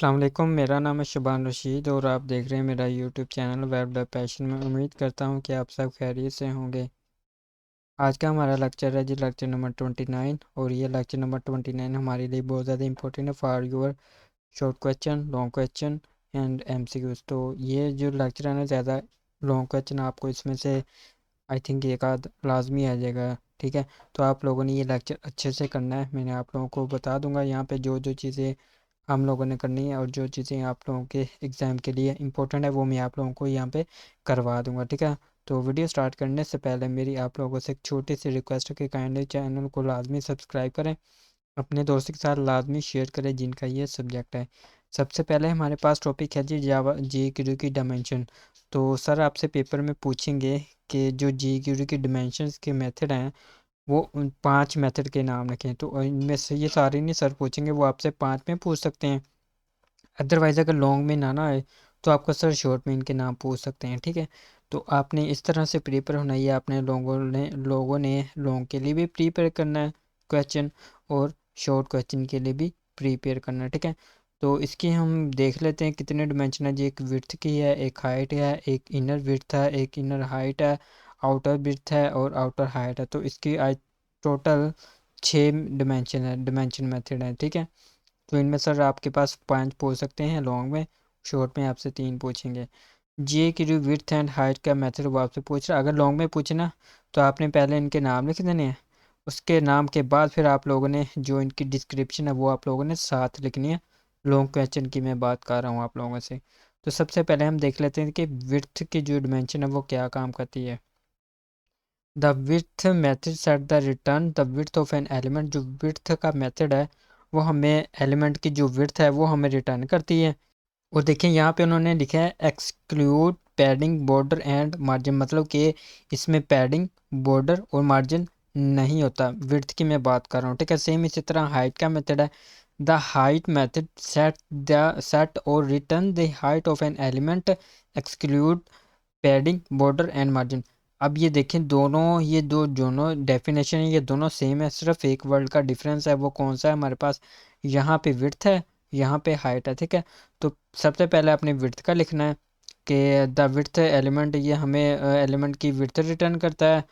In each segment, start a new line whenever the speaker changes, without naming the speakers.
अस्सलाम वालेकुम, मेरा नाम है शुबान रशीद और आप देख रहे हैं मेरा YouTube channel web dev passion में। उम्मीद करता हूं कि आप सब खैरियत से होंगे। आज का हमारा लेक्चर है जी लेक्चर नंबर 29 और ये लेक्चर नंबर 29 हमारे लिए बहुत ज़्यादा इंपॉर्टेंट है for your short question, long question and MCQs. तो ये जो लेक्चर है ना, ज़्यादा लॉन्ग क्वेश्चन आपको इसमें से आई थिंक एक आध लाजमी आ जाएगा। ठीक है, तो आप लोगों ने ये लेक्चर अच्छे से करना है। मैंने आप लोगों को बता दूंगा यहाँ पे जो जो चीज़ें हम लोगों ने करनी है और जो चीज़ें आप लोगों के एग्ज़ाम के लिए इंपॉर्टेंट है वो मैं आप लोगों को यहाँ पे करवा दूंगा। ठीक है, तो वीडियो स्टार्ट करने से पहले मेरी आप लोगों से एक छोटी सी रिक्वेस्ट है कि काइंडली चैनल को लाजमी सब्सक्राइब करें, अपने दोस्तों के साथ लाजमी शेयर करें जिनका ये सब्जेक्ट है। सबसे पहले हमारे पास टॉपिक है जी जावा जी की डायमेंशन। तो सर आपसे पेपर में पूछेंगे कि जो जी की डायमेंशंस के मेथड हैं वो उन 5 मेथड के नाम लिखें। तो इनमें से ये सारे नहीं सर पूछेंगे, वो आपसे 5 में पूछ सकते हैं। अदरवाइज़ अगर लॉन्ग में ना आए तो आपको सर शॉर्ट में इनके नाम पूछ सकते हैं। ठीक है, तो आपने इस तरह से प्रिपेयर होना है। आपने लोगों ने लॉन्ग के लिए भी प्रिपेयर करना है क्वेश्चन और शॉर्ट क्वेश्चन के लिए भी प्रिपेयर करना है। ठीक है, तो इसकी हम देख लेते हैं कितने डिमेंशन है जी। एक विड्थ की है, एक हाइट है, एक इनर विड्थ है, एक इनर हाइट है, आउटर विड्थ है और आउटर हाइट है। तो इसकी आज टोटल 6 डिमेंशन है, डिमेंशन मेथड है। ठीक है, तो इनमें सर आपके पास 5 पूछ सकते हैं लॉन्ग में, शॉर्ट में आपसे 3 पूछेंगे। जी की जो विड्थ एंड हाइट का मेथड वो आपसे पूछ रहा है। अगर लॉन्ग में पूछना तो आपने पहले इनके नाम लिख देने हैं, उसके नाम के बाद फिर आप लोगों ने जो इनकी डिस्क्रिप्शन है वो आप लोगों ने साथ लिखनी है। लॉन्ग क्वेश्चन की मैं बात कर रहा हूँ आप लोगों से। तो सबसे पहले हम देख लेते हैं कि विड्थ की जो डिमेंशन है वो क्या काम करती है। The width method set the return the width of an element. जो विड्थ का मेथड है वो हमें एलिमेंट की जो विड्थ है वो हमें रिटर्न करती है। और देखिए यहाँ पे उन्होंने लिखा है exclude padding border and margin, मतलब कि इसमें पैडिंग बॉर्डर और मार्जिन नहीं होता। विड्थ की मैं बात कर रहा हूँ। ठीक है, सेम इसी तरह हाइट का मेथड है। द हाइट मेथड सेट और return the height of an element exclude padding border and margin. अब ये देखें दोनों, ये दो दोनों डेफिनेशन है, ये दोनों सेम है, सिर्फ एक वर्ड का डिफरेंस है। वो कौन सा है हमारे पास, यहाँ पे विड्थ है, यहाँ पे हाइट है। ठीक है, तो सबसे पहले अपने विड्थ का लिखना है कि द विड्थ एलिमेंट, ये हमें एलिमेंट की विड्थ रिटर्न करता है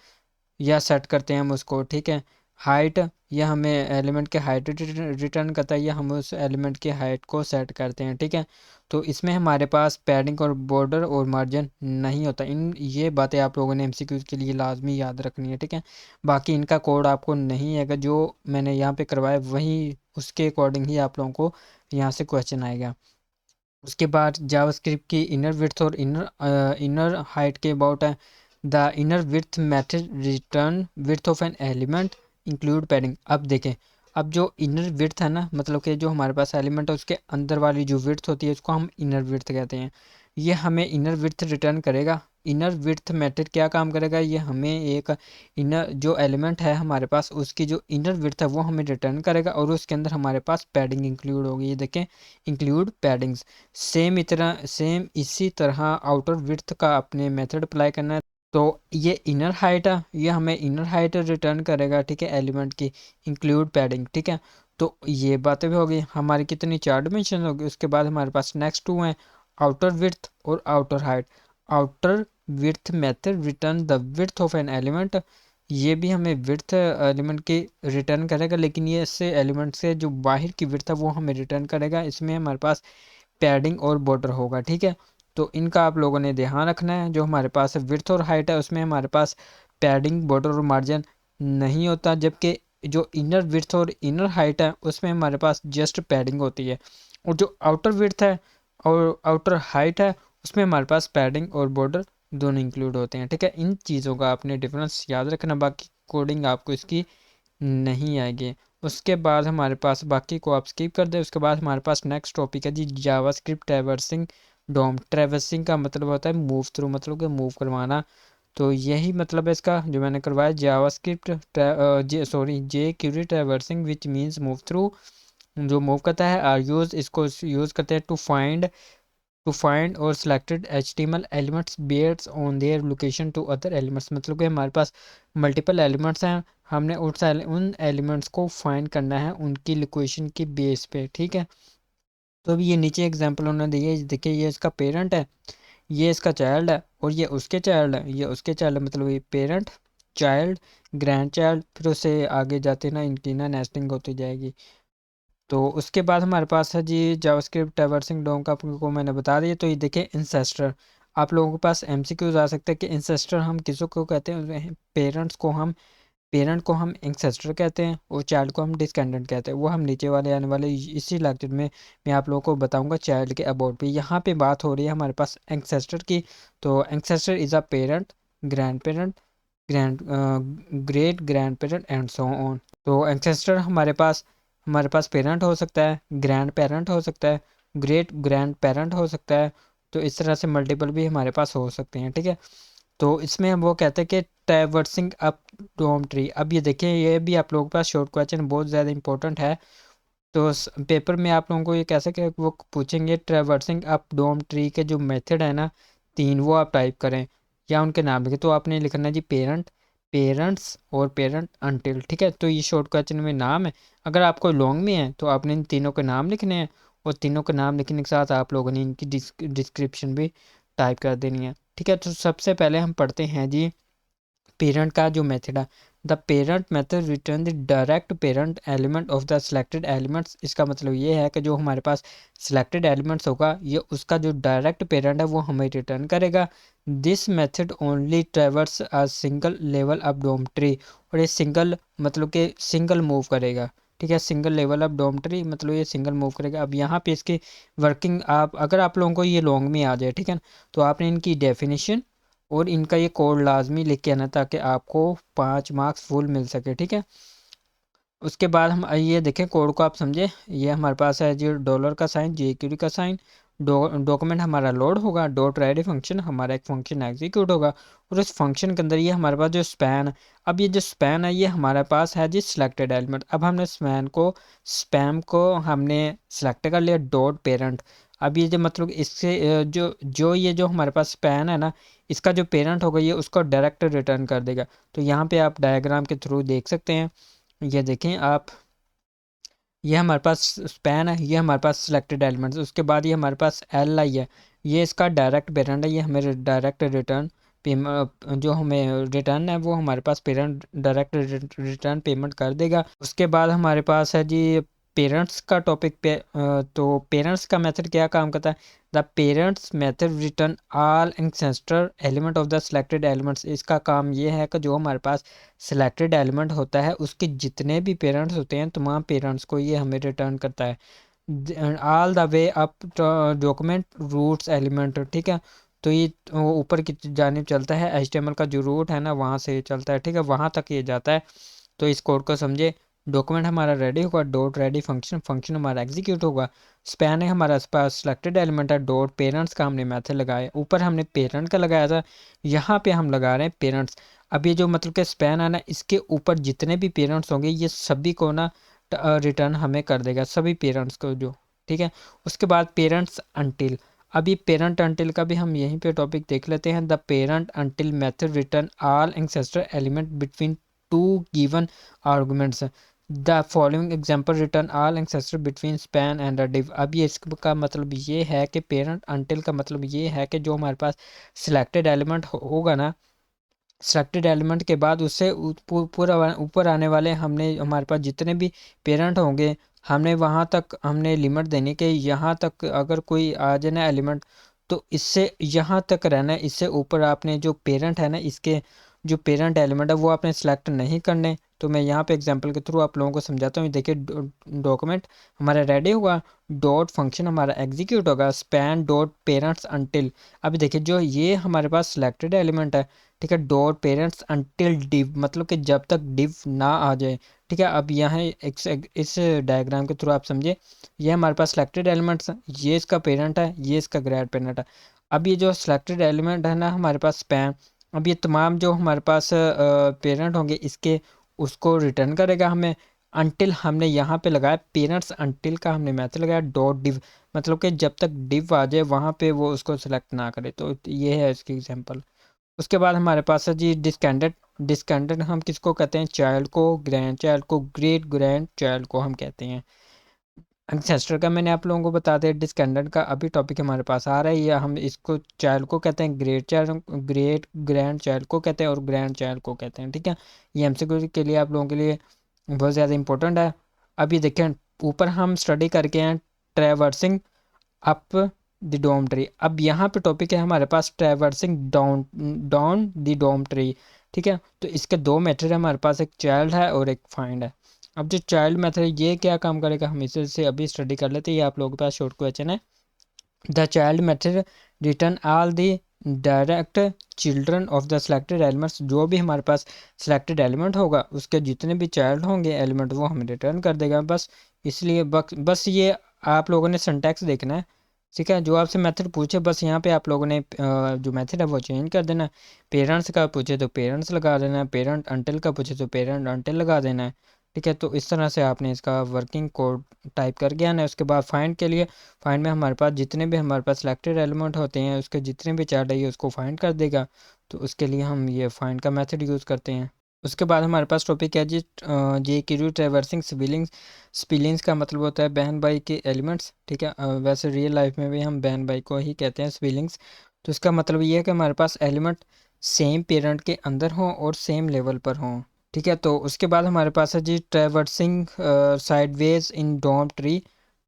या सेट करते हैं हम उसको। ठीक है, हाइट ये हमें एलिमेंट के हाइट रिटर्न करता है या हम उस एलिमेंट की हाइट को सेट करते हैं। ठीक है, तो इसमें हमारे पास पैडिंग और बॉर्डर और मार्जिन नहीं होता। इन ये बातें आप लोगों ने एमसीक्यूज के लिए लाजमी याद रखनी है। ठीक है, बाकी इनका कोड आपको नहीं है, अगर जो मैंने यहाँ पे करवाया वही उसके अकॉर्डिंग ही आप लोगों को यहाँ से क्वेश्चन आएगा। उसके बाद जावास्क्रिप्ट की इनर विड्थ और इनर हाइट के अबाउट है। The inner width method return width of an element include padding. अब देखें, अब जो इनर विड्थ है ना, मतलब कि जो हमारे पास एलिमेंट है उसके अंदर वाली जो विड्थ होती है उसको हम इनर विड्थ कहते हैं। ये हमें इनर विड्थ रिटर्न करेगा। इनर विड्थ मेथड क्या काम करेगा, ये हमें एक इनर जो एलिमेंट है हमारे पास उसकी जो इनर विड्थ है वो हमें रिटर्न करेगा और उसके अंदर हमारे पास पैडिंग इंक्लूड होगी। ये देखें, इंक्लूड पैडिंग्स। सेम इसी तरह आउटर विड्थ का अपने मेथड अप्लाई करना है। तो ये इनर हाइट है, ये हमें इनर हाइट रिटर्न करेगा। ठीक है, एलिमेंट की इंक्लूड पैडिंग। ठीक है, तो ये बातें भी होगी हमारी, कितनी 4 डिमेंशन होगी। उसके बाद हमारे पास नेक्स्ट 2 हैं, आउटर विड्थ और outer height. Outer width method return the width of an element. ये भी हमें विड्थ एलिमेंट की रिटर्न करेगा, लेकिन ये इससे एलिमेंट से जो बाहर की विड्थ है वो हमें रिटर्न करेगा। इसमें हमारे पास पैडिंग और बॉर्डर होगा। ठीक है, तो इनका आप लोगों ने ध्यान रखना है। जो हमारे पास विड्थ और हाइट है उसमें हमारे पास पैडिंग बॉर्डर और मार्जिन नहीं होता, जबकि जो इनर विड्थ और इनर हाइट है उसमें हमारे पास जस्ट पैडिंग होती है। और जो आउटर विड्थ है और आउटर हाइट है उसमें हमारे पास पैडिंग और बॉर्डर दोनों इंक्लूड होते हैं। ठीक है, इन चीज़ों का आपने डिफरेंस याद रखना, बाकी कोडिंग आपको इसकी नहीं आएगी। उसके बाद हमारे पास बाकी को आप स्किप कर दें। उसके बाद हमारे पास नेक्स्ट टॉपिक है जी जावास्क्रिप्ट ट्रैवर्सिंग डोम। ट्रैवर्सिंग का मतलब होता है मूव थ्रू, मतलब कि मूव करवाना। तो यही मतलब है इसका जो मैंने करवाया, JavaScript jQuery traversing which means move through, जो मूव करता है। आर यूज इसको यूज़ करते हैं टू फाइंड और selected HTML elements based on their location to other elements. मतलब कि हमारे पास मल्टीपल एलिमेंट्स हैं, हमने उन एलिमेंट्स को फाइंड करना है उनकी लोकेशन की बेस पे। ठीक है, तो अभी ये नीचे एग्जांपल उन्होंने दिए, देखिए ये इसका पेरेंट है, ये इसका चाइल्ड है, और ये उसके चाइल्ड है, ये उसके चाइल्ड है, मतलब ये पेरेंट चाइल्ड ग्रैंड चाइल्ड, फिर उससे आगे जाते ना इनकी ना नेस्टिंग होती जाएगी। तो उसके बाद हमारे पास है जी जावास्क्रिप्ट ट्रैवर्सिंग डोम का, आपको मैंने बता दिया। तो ये देखिए इंसेस्टर, आप लोगों के पास एमसीक्यूज आ सकते हैं कि इंसेस्टर हम किसको कहते हैं। पेरेंट को हम इंसेस्टर कहते हैं और चाइल्ड को हम डिस्केंडेंट कहते हैं। वो हम नीचे वाले आने वाले इसी लेक्चर में मैं आप लोगों को बताऊंगा चाइल्ड के अबाउट पे। यहाँ पे बात हो रही है हमारे पास एंसेस्टर की। तो ancestor is a parent, grand parent, grand great grand parent and so on. तो एंसेस्टर हमारे पास पेरेंट हो सकता है, ग्रैंड पेरेंट हो सकता है, ग्रेट ग्रैंड पेरेंट हो सकता है। तो इस तरह से मल्टीपल भी हमारे पास हो सकते हैं, ठीक है। तो इसमें हम वो कहते हैं कि ट्रैवर्सिंग अप डोम ट्री। अब ये देखिए, ये भी आप लोगों के पास शॉर्ट क्वेश्चन बहुत ज़्यादा इंपॉर्टेंट है। तो पेपर में आप लोगों को ये कैसे कि वो पूछेंगे ट्रैवर्सिंग अप डोम ट्री के जो मेथड है ना 3, वो आप टाइप करें या उनके नाम लिखें। तो आपने लिखना है जी पेरेंट, पेरेंट्स और पेरेंट अनटिल, ठीक है। तो ये शॉर्ट क्वेश्चन में नाम है। अगर आपको लॉन्ग में है तो आपने इन तीनों के नाम लिखने हैं, और तीनों के नाम लिखने के साथ आप लोगों ने इनकी डिस्क्रिप्शन भी टाइप कर देनी है, ठीक है। तो सबसे पहले हम पढ़ते हैं जी पेरेंट का जो मेथड है। The parent method return the direct parent element of the selected elements. इसका मतलब ये है कि जो हमारे पास सिलेक्टेड एलिमेंट्स होगा ये उसका जो डायरेक्ट पेरेंट है वो हमें रिटर्न करेगा। This method only traverse a single level up DOM tree. और ये सिंगल मतलब कि सिंगल मूव करेगा, ठीक है। Single level up DOM tree मतलब ये सिंगल मूव करेगा। अब यहाँ पे इसकी वर्किंग आप अगर आप लोगों को ये लॉन्ग में आ जाए, ठीक है, तो आपने इनकी डेफिनेशन और इनका ये कोड लाजमी लिख के आना ताकि आपको 5 मार्क्स फुल मिल सके, ठीक है। उसके बाद हम ये देखें कोड को आप समझे। ये हमारे पास है जी डॉलर का साइन, JQD का साइन, डॉक्यूमेंट हमारा लोड होगा, डॉट रेडी फंक्शन हमारा एक फंक्शन एग्जीक्यूट होगा, और उस फंक्शन के अंदर ये हमारे पास जो स्पैन। अब ये जो स्पैन है ये हमारे पास है जी सिलेक्टेड एलिमेंट। अब हमने स्पैम को हमने सेलेक्ट कर लिया डॉट पेरेंट। अब ये जो मतलब इससे जो जो ये जो हमारे पास स्पैन है ना इसका जो पेरेंट होगा ये उसको डायरेक्ट रिटर्न कर देगा। तो यहाँ पे आप डायग्राम के थ्रू देख सकते हैं। ये देखें आप, ये हमारे पास स्पैन है, ये हमारे पास सिलेक्टेड एलिमेंट्स, उसके बाद ये हमारे पास LI है, ये इसका डायरेक्ट पेरेंट है, ये हमें डायरेक्ट रिटर्न जो हमें रिटर्न है वो हमारे पास पेरेंट डायरेक्ट रिटर्न पेमेंट कर देगा। उसके बाद हमारे पास है जी पेरेंट्स का टॉपिक पे। तो पेरेंट्स का मेथड क्या काम करता है। The parents method return all ancestor element of the selected elements. इसका काम ये है कि जो हमारे पास सिलेक्टेड एलिमेंट होता है उसके जितने भी पेरेंट्स होते हैं तमाम पेरेंट्स को ये हमें रिटर्न करता है all the way up document roots element, ठीक है। तो ये ऊपर की जानिब चलता है, HTML का जो रूट है ना वहाँ से चलता है, ठीक है, वहाँ तक ये जाता है। तो इस कोड को समझे। डॉक्यूमेंट हमारा रेडी होगा, डॉट रेडी फंक्शन, फंक्शन हमारा एग्जीक्यूट होगा। स्पैन है हमारा पास सिलेक्टेड एलिमेंट है, डॉट पेरेंट्स का हमने मेथड लगाया, ऊपर हमने पेरेंट का लगाया था, यहाँ पे हम लगा रहे हैं पेरेंट्स। अब ये जो मतलब कि स्पैन है ना इसके ऊपर जितने भी पेरेंट्स होंगे ये सभी को ना रिटर्न हमें कर देगा, सभी पेरेंट्स को जो, ठीक है। उसके बाद पेरेंट्स अनटिल। अभी पेरेंट अनटिल का भी हम यहीं पे टॉपिक देख लेते हैं। The parent until method return all ancestor element between two given arguments. The following example return all ancestor between span and a div. अब ये इसका मतलब ये है कि पेरेंट अनटिल का मतलब ये है कि जो हमारे पास सिलेक्टेड एलिमेंट होगा ना, सेलेक्टेड एलिमेंट के बाद उससे पूरा ऊपर आने वाले हमने हमारे पास जितने भी पेरेंट होंगे हमने वहाँ तक हमने लिमिट देनी कि यहाँ तक अगर कोई आ जाए ना एलिमेंट तो इससे यहाँ तक रहना है, इससे ऊपर आपने जो पेरेंट है ना इसके जो पेरेंट एलिमेंट है वो आपने सेलेक्ट नहीं करने। तो मैं यहाँ पे एग्जांपल के थ्रू आप लोगों को समझाता हूँ। देखिए डॉक्यूमेंट हमारा रेडी होगा, डॉट फंक्शन हमारा एग्जीक्यूट होगा, स्पैन डॉट पेरेंट्स अनटिल। अभी देखिए जो ये हमारे पास सिलेक्टेड एलिमेंट है, ठीक है, डॉट पेरेंट्स अनटिल डिव मतलब कि जब तक डिव ना आ जाए, ठीक है। अब यहाँ इस डायग्राम के थ्रू आप समझे, ये हमारे पास सिलेक्टेड एलिमेंट्स हैं, ये इसका पेरेंट है, ये इसका ग्रेड पेरेंट है। अब ये जो सिलेक्टेड एलिमेंट है ना हमारे पास स्पैन, अब ये तमाम जो हमारे पास पेरेंट होंगे इसके उसको रिटर्न करेगा हमें। अनटिल हमने यहाँ पे लगाया पेरेंट्स अनटिल का हमने मेथड लगाया डॉट डिव मतलब कि जब तक डिव आ जाए वहाँ पे वो उसको सिलेक्ट ना करे। तो ये है इसकी एग्जांपल। उसके बाद हमारे पास है जी डिस्केंडेंट। डिस्केंडेंट हम किसको कहते हैं, चाइल्ड को, ग्रैंड चाइल्ड को, ग्रेट ग्रैंड चाइल्ड को हम कहते हैं। एंसेस्टर का मैंने आप लोगों को बता दिया। डिस्केंडेंट का अभी टॉपिक हमारे पास आ रहा है, या हम इसको चाइल्ड को कहते हैं, great child, great grand child को कहते हैं और ग्रैंड चाइल्ड को कहते हैं। ठीक है, ये एमसीक्यू के लिए आप लोगों के लिए बहुत ज़्यादा इंपॉर्टेंट है। अभी देखें ऊपर हम स्टडी करके हैं traversing up the DOM tree. अब यहाँ पे टॉपिक है हमारे पास traversing down down the DOM tree. ठीक है, तो इसके दो मेथड है हमारे पास, एक चाइल्ड है और एक फाइंड है। अब जो चाइल्ड मेथड है ये क्या काम करेगा, हम इसे से अभी स्टडी कर लेते हैं। ये आप लोगों के पास शॉर्ट क्वेश्चन है। The child method return all the direct children of the selected elements. जो भी हमारे पास सेलेक्टेड एलिमेंट होगा उसके जितने भी चाइल्ड होंगे एलिमेंट वो हमें रिटर्न कर देगा। बस इसलिए बस ये आप लोगों ने सिंटैक्स देखना है। ठीक है, जो आपसे मेथड पूछे बस यहाँ पे आप लोगों ने जो मेथड है वो चेंज कर देना है। पेरेंट्स का पूछे तो पेरेंट्स लगा देना है, पेरेंट अंटिल का पूछे तो पेरेंट अंटिल लगा देना है। ठीक है, तो इस तरह से आपने इसका वर्किंग कोड टाइप करके आना है। उसके बाद फाइंड के लिए, फाइंड में हमारे पास जितने भी हमारे पास सिलेक्टेड एलिमेंट होते हैं उसके जितने भी चार्ट है उसको फाइंड कर देगा। तो उसके लिए हम ये फाइंड का मेथड यूज़ करते हैं। उसके बाद हमारे पास टॉपिक है जी जे क्यू ट्रैवर्सिंग स्पिलिंग्स। स्पिलिंग्स का मतलब होता है बहन भाई के एलिमेंट्स। ठीक है, वैसे रियल लाइफ में भी हम बहन भाई को ही कहते हैं स्पिलिंग्स। तो इसका मतलब ये है कि हमारे पास एलिमेंट सेम पेरेंट के अंदर हों और सेम लेवल पर हों। ठीक है, तो उसके बाद हमारे पास है जी ट्रैवर्सिंग साइडवेज इन डोम ट्री।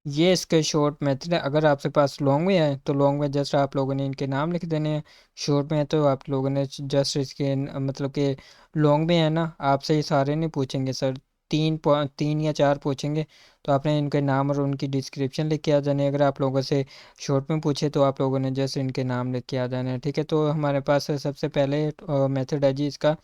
ये इसके शॉर्ट मेथड है। अगर आपके पास लॉन्ग में है तो लॉन्ग में जस्ट आप लोगों ने इनके नाम लिख देने हैं। शॉर्ट में है तो आप लोगों ने जस्ट इसके मतलब कि लॉन्ग में है ना, आपसे ये सारे नहीं पूछेंगे सर, तीन या चार पूछेंगे। तो आपने इनके नाम और उनकी डिस्क्रिप्शन लिख के आ जाने। अगर आप लोगों से शॉर्ट में पूछे तो आप लोगों ने जस्ट इनके नाम लिख के आ जाने। ठीक है, तो हमारे पास सबसे पहले मेथड है जी इसका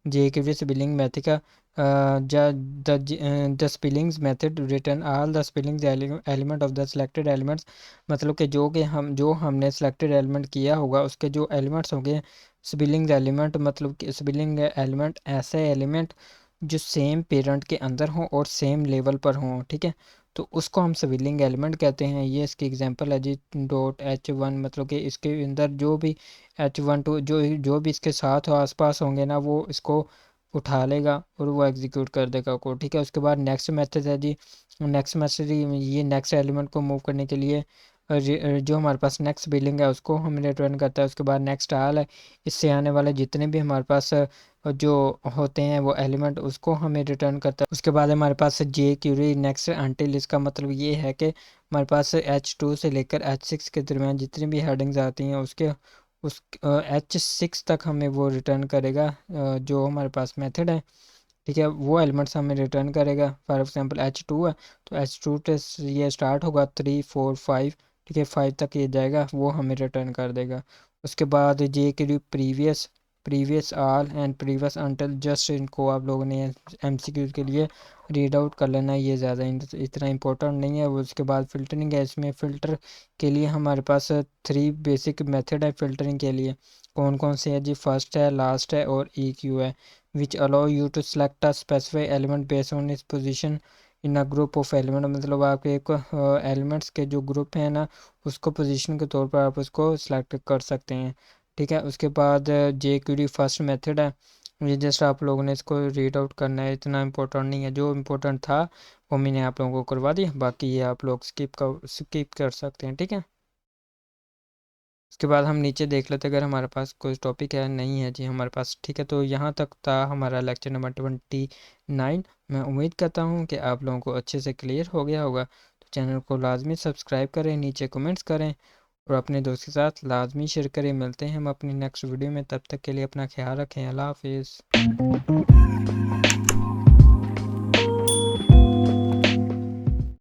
जे के स्पेलिंग मेथड का। The spellings method return all the spellings element of the selected elements. मतलब कि जो हमने सिलेक्टेड एलिमेंट किया होगा उसके जो एलिमेंट्स होंगे स्पेलिंग एलिमेंट, मतलब कि स्पेलिंग एलिमेंट ऐसे एलिमेंट जो सेम पेरेंट के अंदर हों और सेम लेवल पर हों। ठीक है, तो उसको हम स्पेलिंग एलिमेंट कहते हैं। ये इसकी एग्जांपल है जी .h1, मतलब कि इसके अंदर जो भी H1 जो भी इसके साथ हो आसपास होंगे ना वो इसको उठा लेगा और वो एग्जीक्यूट कर देगा कोड। ठीक है, उसके बाद नेक्स्ट मेथड है जी नेक्स्ट मेथड। ये नेक्स्ट एलिमेंट को मूव करने के लिए जो हमारे पास नेक्स्ट बिलिंग है उसको हमें रिटर्न करता है। उसके बाद नेक्स्ट आल है, इससे आने वाले जितने भी हमारे पास जो होते हैं वो एलिमेंट उसको हमें रिटर्न करता है। उसके बाद हमारे पास जे क्यूरी नेक्स्ट अंटिल। इसका मतलब ये है कि हमारे पास H2 से लेकर H6 के दरमियान जितनी भी हेडिंग्स आती हैं उस H6 तक हमें वो रिटर्न करेगा जो हमारे पास मेथड है। ठीक है, वो एलिमेंट्स हमें रिटर्न करेगा। फॉर एग्जांपल H2 है तो H2 से ये स्टार्ट होगा 3 4 5। ठीक है, 5 तक ये जाएगा वो हमें रिटर्न कर देगा। उसके बाद जे के लिए previous previous all and previous until, just इनको आप लोगों ने एमसीक्यू के लिए रीड आउट कर लेना है, ये ज़्यादा इतना इंपॉर्टेंट नहीं है। वो उसके बाद फ़िल्टरिंग है। इसमें फ़िल्टर के लिए हमारे पास 3 बेसिक मेथड है फ़िल्टरिंग के लिए। कौन कौन से है जी, फर्स्ट है, लास्ट है और EQ है। Which allow you to select a specified element based on its position in a group of element. मतलब आपके एक एलिमेंट्स के जो ग्रुप है ना उसको पोजीशन के तौर पर आप उसको सिलेक्ट कर सकते हैं। ठीक है, उसके बाद जे क्यूरी फर्स्ट मेथड है। ये जस्ट आप लोगों ने इसको रीड आउट करना है, इतना इंपॉर्टेंट नहीं है। जो इम्पोर्टेंट था वो मैंने आप लोगों को करवा दिया, बाकी ये आप लोग स्किप कर सकते हैं। ठीक है, उसके बाद हम नीचे देख लेते अगर हमारे पास कोई टॉपिक है, नहीं है जी हमारे पास। ठीक है, तो यहाँ तक था हमारा लेक्चर नंबर 29। मैं उम्मीद करता हूँ कि आप लोगों को अच्छे से क्लियर हो गया होगा। तो चैनल को लाजमी सब्सक्राइब करें, नीचे कमेंट्स करें और अपने दोस्त के साथ लाजमी शेयर करें। मिलते हैं हम अपनी नेक्स्ट वीडियो में, तब तक के लिए अपना ख्याल रखें। अल्लाह हाफिज़।